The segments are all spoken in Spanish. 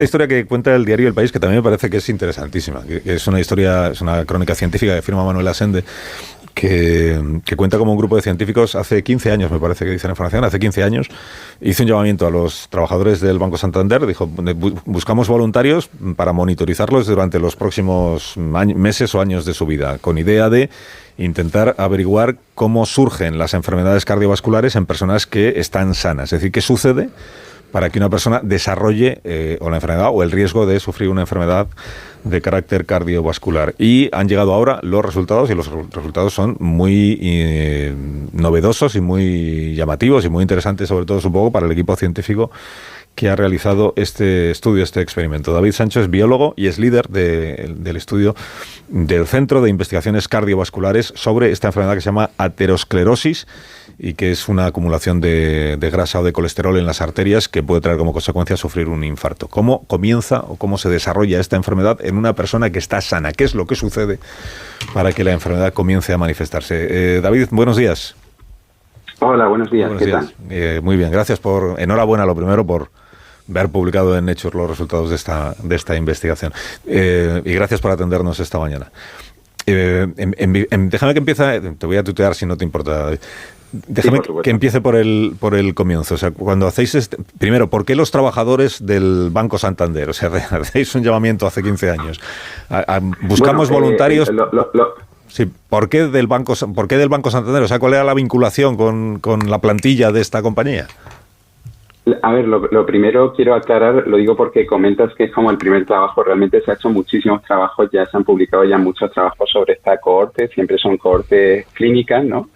La historia que cuenta el diario El País, que también me parece que es interesantísima, que es una historia, es una crónica científica que firma Manuel Asende, que cuenta como un grupo de científicos hace 15 años, me parece que dice la información, hace 15 años, hizo un llamamiento a los trabajadores del Banco Santander, dijo, buscamos voluntarios para monitorizarlos durante los próximos meses o años de su vida, con idea de intentar averiguar cómo surgen las enfermedades cardiovasculares en personas que están sanas, es decir, qué sucede para que una persona desarrolle o la enfermedad o el riesgo de sufrir una enfermedad de carácter cardiovascular. Y han llegado ahora los resultados, y los resultados son muy novedosos y muy llamativos y muy interesantes, sobre todo, supongo, para el equipo científico que ha realizado este estudio, este experimento. David Sancho es biólogo y es líder del estudio del Centro de Investigaciones Cardiovasculares sobre esta enfermedad que se llama aterosclerosis y que es una acumulación de grasa o de colesterol en las arterias que puede traer como consecuencia sufrir un infarto. ¿Cómo comienza o cómo se desarrolla esta enfermedad en una persona que está sana? ¿Qué es lo que sucede para que la enfermedad comience a manifestarse? David, buenos días. Hola, buenos días. ¿Qué tal? Muy bien, gracias enhorabuena lo primero por ver publicado en Nature los resultados de esta investigación. Y gracias por atendernos esta mañana. Déjame que empiece, te voy a tutear si no te importa. Déjame que empiece por el comienzo. O sea, cuando hacéis primero, ¿por qué los trabajadores del Banco Santander? O sea, hacéis un llamamiento hace 15 años. Buscamos voluntarios. Sí, ¿por qué del Banco Santander? O sea, ¿cuál era la vinculación con la plantilla de esta compañía? A ver, lo primero quiero aclarar, lo digo porque comentas que es como el primer trabajo, realmente se ha hecho muchísimos trabajos, ya se han publicado ya muchos trabajos sobre esta cohorte, siempre son cohortes clínicas, ¿no?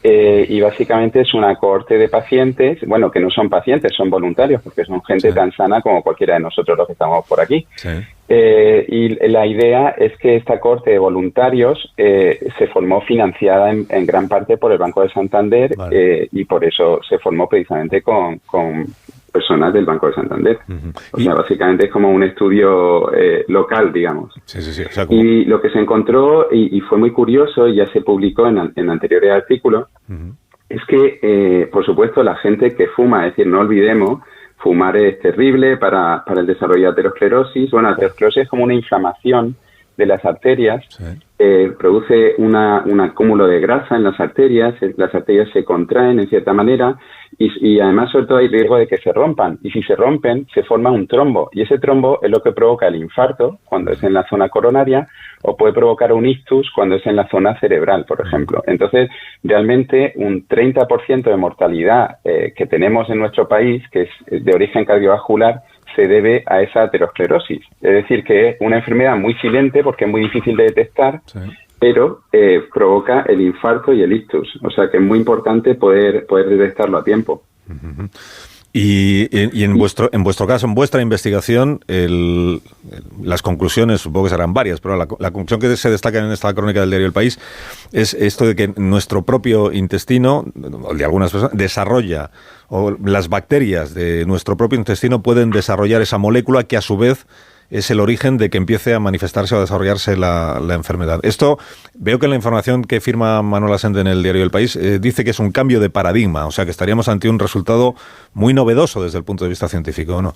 Y básicamente es una cohorte de pacientes, bueno, que no son pacientes, son voluntarios, porque son gente tan sana como cualquiera de nosotros los que estamos por aquí. Sí. Y la idea es que esta cohorte de voluntarios se formó financiada en gran parte por el Banco de Santander, vale. Y por eso se formó precisamente con personas del Banco de Santander. Uh-huh. O sea, básicamente es como un estudio local, digamos. Sí, sí, sí. O sea, como... Y lo que se encontró, y fue muy curioso, y ya se publicó en anteriores artículos, uh-huh. Es que, por supuesto, la gente que fuma, es decir, no olvidemos, fumar es terrible para el desarrollo de aterosclerosis. Bueno, aterosclerosis es como una inflamación de las arterias, sí. Produce un acúmulo de grasa en las arterias se contraen en cierta manera y además sobre todo hay riesgo de que se rompan, y si se rompen se forma un trombo, y ese trombo es lo que provoca el infarto cuando es en la zona coronaria, o puede provocar un ictus cuando es en la zona cerebral, por ejemplo. Entonces, realmente un 30% de mortalidad que tenemos en nuestro país, que es de origen cardiovascular, se debe a esa aterosclerosis. Es decir, que es una enfermedad muy silente porque es muy difícil de detectar, sí. Pero provoca el infarto y el ictus. O sea que es muy importante poder detectarlo a tiempo. Uh-huh. Y en vuestro caso, en vuestra investigación, las conclusiones, supongo que serán varias, pero la conclusión que se destaca en esta crónica del diario El País es esto de que nuestro propio intestino, o de algunas personas, desarrolla, o las bacterias de nuestro propio intestino pueden desarrollar esa molécula que a su vez es el origen de que empiece a manifestarse o a desarrollarse la enfermedad. Esto, veo que en la información que firma Manuel Asende en el diario El País, dice que es un cambio de paradigma, o sea que estaríamos ante un resultado muy novedoso desde el punto de vista científico, ¿o no?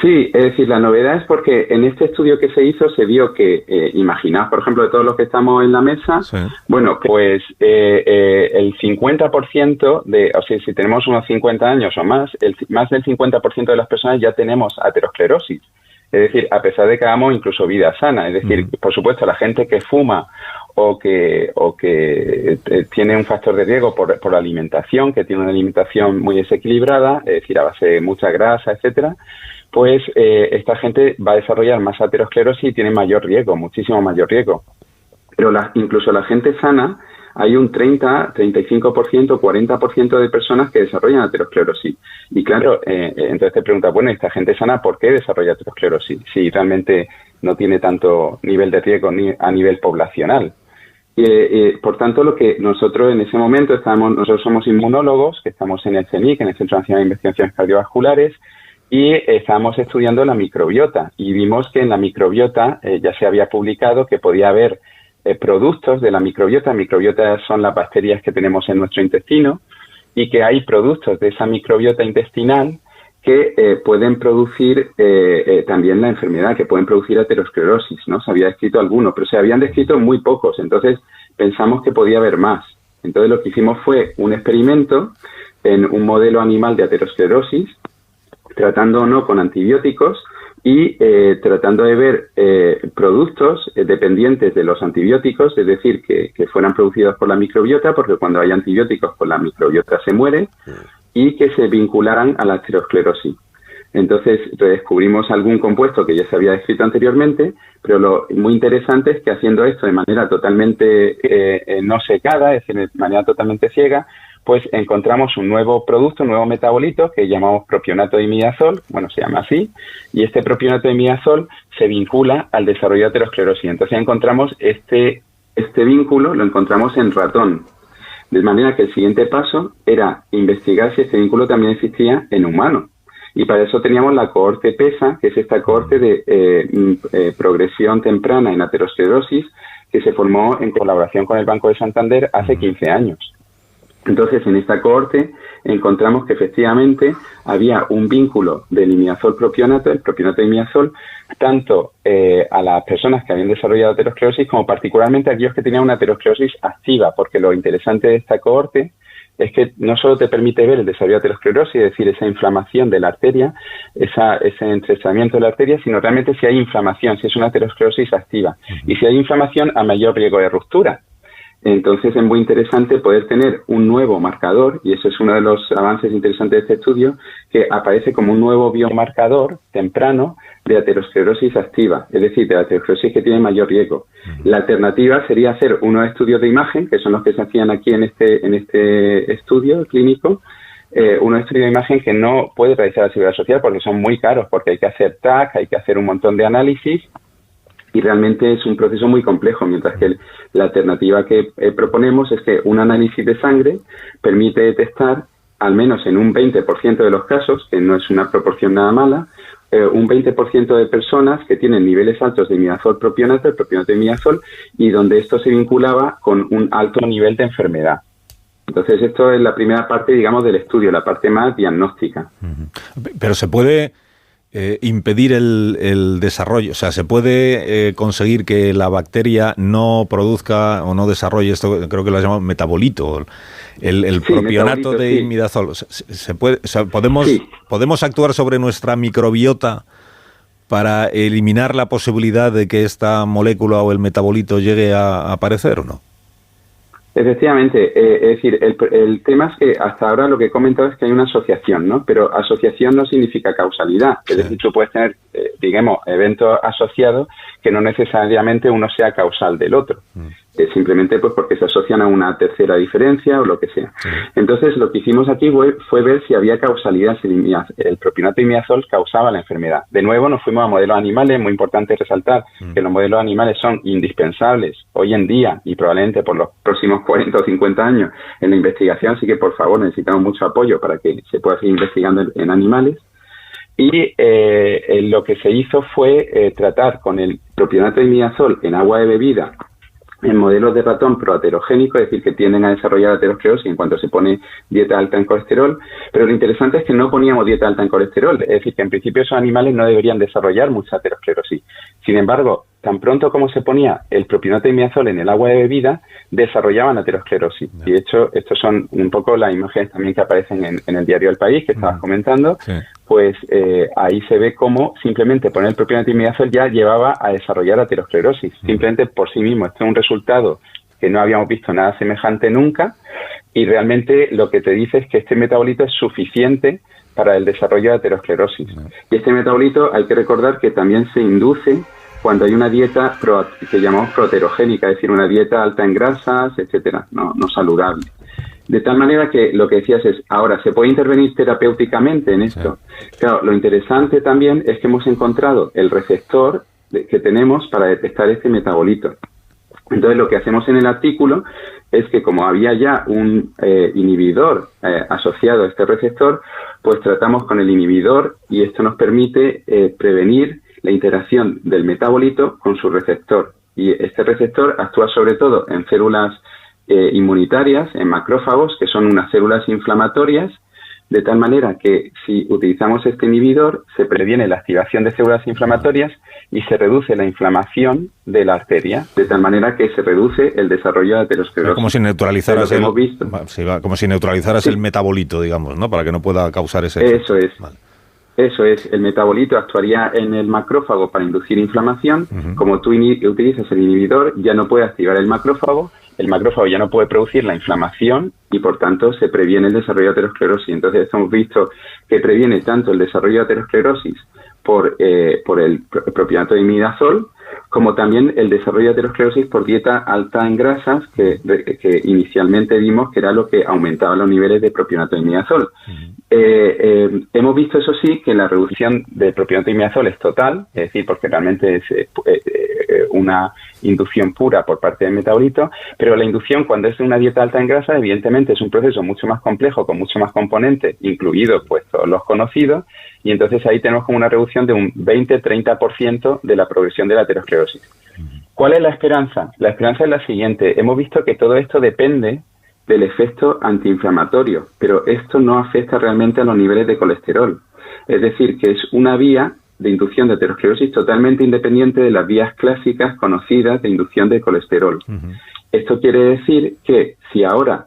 Sí, es decir, la novedad es porque en este estudio que se hizo se vio que, imaginaos, por ejemplo, de todos los que estamos en la mesa, sí. Bueno, pues el 50% o sea, si tenemos unos 50 años o más, más del 50% de las personas ya tenemos aterosclerosis. Es decir, a pesar de que hagamos incluso vida sana, es decir, por supuesto, la gente que fuma o que tiene un factor de riesgo por alimentación, que tiene una alimentación muy desequilibrada, es decir, a base de mucha grasa, etcétera, pues esta gente va a desarrollar más aterosclerosis y tiene mayor riesgo, muchísimo mayor riesgo. Pero incluso la gente sana, hay un 30, 35%, 40% de personas que desarrollan aterosclerosis. Y claro, entonces te preguntas, bueno, esta gente sana, ¿por qué desarrolla aterosclerosis? Si realmente no tiene tanto nivel de riesgo ni a nivel poblacional. Por tanto, lo que nosotros en ese momento nosotros somos inmunólogos, que estamos en el CENIC, en el Centro Nacional de Investigaciones Cardiovasculares, y estábamos estudiando la microbiota. Y vimos que en la microbiota ya se había publicado que podía haber productos de la microbiota. Microbiotas son las bacterias que tenemos en nuestro intestino, y que hay productos de esa microbiota intestinal que pueden producir también la enfermedad, que pueden producir aterosclerosis, ¿no? Se había descrito algunos, pero se habían descrito muy pocos, entonces pensamos que podía haber más. Entonces lo que hicimos fue un experimento en un modelo animal de aterosclerosis, tratando no con antibióticos y tratando de ver productos dependientes de los antibióticos, es decir, que fueran producidos por la microbiota, porque cuando hay antibióticos, pues la microbiota se muere, y que se vincularan a la aterosclerosis. Entonces redescubrimos algún compuesto que ya se había descrito anteriormente, pero lo muy interesante es que haciendo esto de manera totalmente no secada, es decir, de manera totalmente ciega, pues encontramos un nuevo producto, un nuevo metabolito que llamamos propionato de imidazol, bueno, se llama así, y este propionato de imidazol se vincula al desarrollo de aterosclerosis. Entonces encontramos este vínculo, lo encontramos en ratón. De manera que el siguiente paso era investigar si este vínculo también existía en humanos. Y para eso teníamos la cohorte PESA, que es esta cohorte de progresión temprana en aterosclerosis, que se formó en colaboración con el Banco de Santander hace 15 años. Entonces, en esta cohorte encontramos que efectivamente había un vínculo del imidazol propionato, el propionato de imidazol, tanto a las personas que habían desarrollado aterosclerosis como particularmente a aquellos que tenían una aterosclerosis activa, porque lo interesante de esta cohorte es que no solo te permite ver el desarrollo de aterosclerosis, es decir, esa inflamación de la arteria, ese estrechamiento de la arteria, sino realmente si hay inflamación, si es una aterosclerosis activa. Y si hay inflamación, a mayor riesgo de ruptura. Entonces es muy interesante poder tener un nuevo marcador, y eso es uno de los avances interesantes de este estudio, que aparece como un nuevo biomarcador temprano de aterosclerosis activa, es decir, de la aterosclerosis que tiene mayor riesgo. La alternativa sería hacer unos estudios de imagen, que son los que se hacían aquí en este estudio clínico, unos estudios de imagen que no puede realizar la Seguridad Social porque son muy caros, porque hay que hacer TAC, hay que hacer un montón de análisis, y realmente es un proceso muy complejo, mientras que la alternativa que proponemos es que un análisis de sangre permite detectar, al menos en un 20% de los casos, que no es una proporción nada mala, un 20% de personas que tienen niveles altos de imidazol propionato, el propionato de imidazol, y donde esto se vinculaba con un alto nivel de enfermedad. Entonces esto es la primera parte, digamos, del estudio, la parte más diagnóstica. Pero se puede impedir el desarrollo, o sea, se puede conseguir que la bacteria no produzca o no desarrolle esto, creo que lo llamamos metabolito, el propionato de imidazol. Se puede, o sea, podemos actuar sobre nuestra microbiota para eliminar la posibilidad de que esta molécula o el metabolito llegue a aparecer, ¿o no? Efectivamente, es decir, el tema es que hasta ahora lo que he comentado es que hay una asociación, ¿no? Pero asociación no significa causalidad. Es decir, tú puedes tener, digamos, eventos asociados que no necesariamente uno sea causal del otro. Simplemente pues porque se asocian a una tercera diferencia o lo que sea. Entonces, lo que hicimos aquí fue ver si había causalidad, si el propionato de imidazol causaba la enfermedad. De nuevo, nos fuimos a modelos animales. Muy importante resaltar que los modelos animales son indispensables hoy en día y probablemente por los próximos 40 o 50 años en la investigación, así que por favor necesitamos mucho apoyo para que se pueda seguir investigando en animales. Y lo que se hizo fue tratar con el propionato de imidazol en agua de bebida en modelos de ratón proaterogénico, es decir, que tienden a desarrollar aterosclerosis en cuanto se pone dieta alta en colesterol, pero lo interesante es que no poníamos dieta alta en colesterol, es decir, que en principio esos animales no deberían desarrollar mucha aterosclerosis. Sin embargo, tan pronto como se ponía el propionato de imidazol en el agua de bebida, desarrollaban aterosclerosis. Y de hecho, estos son un poco las imágenes también que aparecen en el diario El País, que estabas comentando. Sí. Pues ahí se ve cómo simplemente poner el propionato de imidazol ya llevaba a desarrollar aterosclerosis, simplemente por sí mismo. Este es un resultado que no habíamos visto nada semejante nunca, y realmente lo que te dice es que este metabolito es suficiente para el desarrollo de aterosclerosis. Y este metabolito hay que recordar que también se induce cuando hay una dieta que llamamos proaterogénica, es decir, una dieta alta en grasas, etcétera, no saludable. De tal manera que lo que decías es, ahora, ¿se puede intervenir terapéuticamente en esto? Sí. Claro, lo interesante también es que hemos encontrado el receptor que tenemos para detectar este metabolito. Entonces, lo que hacemos en el artículo es que como había ya un inhibidor asociado a este receptor, pues tratamos con el inhibidor y esto nos permite prevenir la interacción del metabolito con su receptor. Y este receptor actúa sobre todo en células inmunitarias, en macrófagos, que son unas células inflamatorias de tal manera que si utilizamos este inhibidor se previene la activación de células inflamatorias y se reduce la inflamación de la arteria, de tal manera que se reduce el desarrollo de aterosclerosis. Como si neutralizaras el metabolito, digamos, ¿no? Para que no pueda causar ese efecto. Eso es. Vale. Eso es, el metabolito actuaría en el macrófago para inducir inflamación. Como tú utilizas el inhibidor, ya no puede activar el macrófago ya no puede producir la inflamación y por tanto se previene el desarrollo de aterosclerosis. Entonces hemos visto que previene tanto el desarrollo de aterosclerosis por el propionato de imidazol, como también el desarrollo de aterosclerosis por dieta alta en grasas, que inicialmente vimos que era lo que aumentaba los niveles de propionato de imidazol. Hemos visto, eso sí, que la reducción del propionato de imidazol es total, es decir, porque realmente es una inducción pura por parte del metabolito, pero la inducción cuando es una dieta alta en grasa, evidentemente es un proceso mucho más complejo, con mucho más componentes, incluidos pues todos los conocidos, y entonces ahí tenemos como una reducción de un 20-30% de la progresión de la aterosclerosis. ¿Cuál es la esperanza? La esperanza es la siguiente. Hemos visto que todo esto depende del efecto antiinflamatorio, pero esto no afecta realmente a los niveles de colesterol. Es decir, que es una vía de inducción de aterosclerosis totalmente independiente de las vías clásicas conocidas de inducción de colesterol. Esto quiere decir que si ahora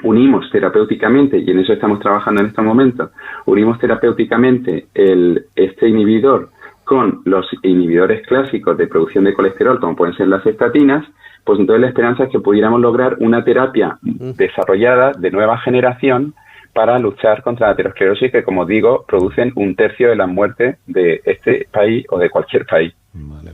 unimos terapéuticamente, y en eso estamos trabajando en estos momentos, unimos terapéuticamente este inhibidor con los inhibidores clásicos de producción de colesterol, como pueden ser las estatinas, pues entonces la esperanza es que pudiéramos lograr una terapia desarrollada de nueva generación para luchar contra la aterosclerosis, que, como digo, producen 1/3 de las muertes de este país o de cualquier país. Vale.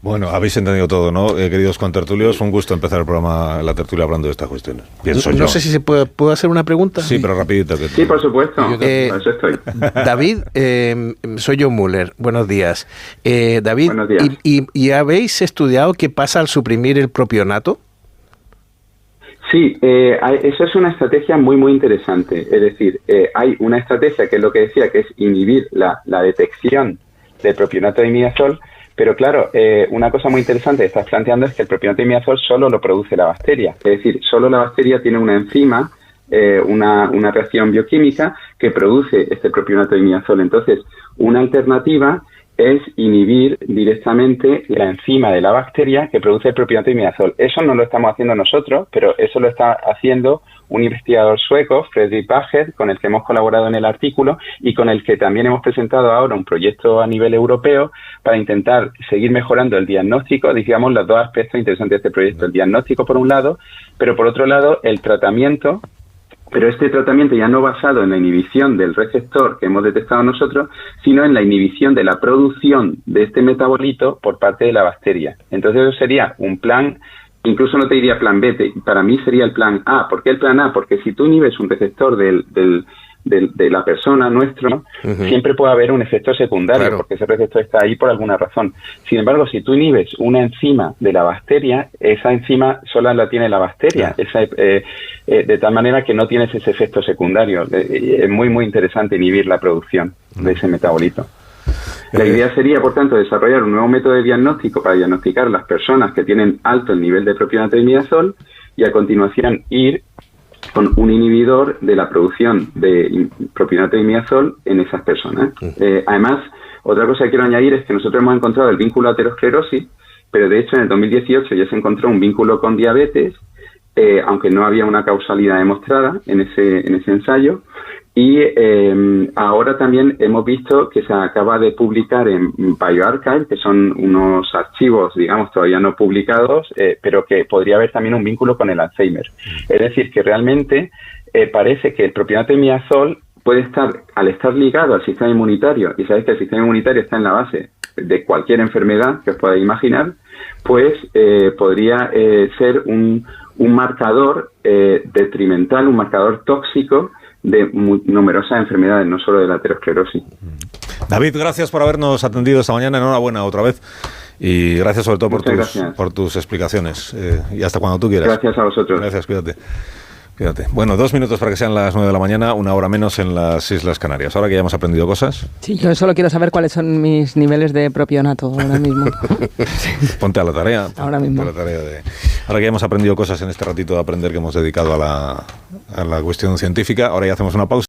Bueno, habéis entendido todo, ¿no? Queridos contertulios, un gusto empezar el programa, la tertulia, hablando de estas cuestiones. No sé si se puedo hacer una pregunta. Sí, pero rapidito. Sí, por supuesto. Eso estoy. David, soy John Muller. Buenos días. David, buenos días. ¿Y habéis estudiado qué pasa al suprimir el propionato? Sí, eso es una estrategia muy, muy interesante. Es decir, hay una estrategia que es lo que decía, que es inhibir la detección del propionato de imidazol, pero claro, una cosa muy interesante que estás planteando es que el propionato de imidazol solo lo produce la bacteria. Es decir, solo la bacteria tiene una enzima, una reacción bioquímica que produce este propionato de imidazol. Entonces, una alternativa es inhibir directamente la enzima de la bacteria que produce el propionato de imidazol. Eso no lo estamos haciendo nosotros, pero eso lo está haciendo un investigador sueco, Fredrik Bajer, con el que hemos colaborado en el artículo y con el que también hemos presentado ahora un proyecto a nivel europeo para intentar seguir mejorando el diagnóstico, digamos, los dos aspectos interesantes de este proyecto. El diagnóstico por un lado, pero por otro lado el tratamiento. Pero este tratamiento ya no basado en la inhibición del receptor que hemos detectado nosotros, sino en la inhibición de la producción de este metabolito por parte de la bacteria. Entonces eso sería un plan, incluso no te diría plan B, para mí sería el plan A. ¿Por qué el plan A? Porque si tú inhibes un receptor de la persona, nuestro, siempre puede haber un efecto secundario, claro, porque ese receptor está ahí por alguna razón. Sin embargo, si tú inhibes una enzima de la bacteria, esa enzima sola la tiene la bacteria, de tal manera que no tienes ese efecto secundario. Es muy, muy interesante inhibir la producción de ese metabolito. La idea sería, por tanto, desarrollar un nuevo método de diagnóstico para diagnosticar las personas que tienen alto el nivel de propionato de imidazol y a continuación ir con un inhibidor de la producción de propionato de imidazol en esas personas. Además, otra cosa que quiero añadir es que nosotros hemos encontrado el vínculo aterosclerosis, pero de hecho en el 2018 ya se encontró un vínculo con diabetes, aunque no había una causalidad demostrada en ese ensayo. Y ahora también hemos visto que se acaba de publicar en bioRxiv, que son unos archivos, digamos, todavía no publicados, pero que podría haber también un vínculo con el Alzheimer. Es decir, que realmente parece que el propionato de imidazol puede estar, al estar ligado al sistema inmunitario, y sabéis que el sistema inmunitario está en la base de cualquier enfermedad que os podáis imaginar, pues podría ser un marcador detrimental, un marcador tóxico de numerosas enfermedades, no solo de la aterosclerosis. David, gracias por habernos atendido esta mañana. Enhorabuena otra vez. Y gracias sobre todo por tus explicaciones. Y hasta cuando tú quieras. Gracias a vosotros. Gracias, cuídate. Fíjate. Bueno, 2 minutos para que sean las 9 de la mañana, 1 hora menos en las Islas Canarias. Ahora que ya hemos aprendido cosas. Sí, yo solo quiero saber cuáles son mis niveles de propionato ahora mismo. Ponte a la tarea. Ahora mismo. Ahora que ya hemos aprendido cosas en este ratito de aprender que hemos dedicado a la cuestión científica, ahora ya hacemos una pausa.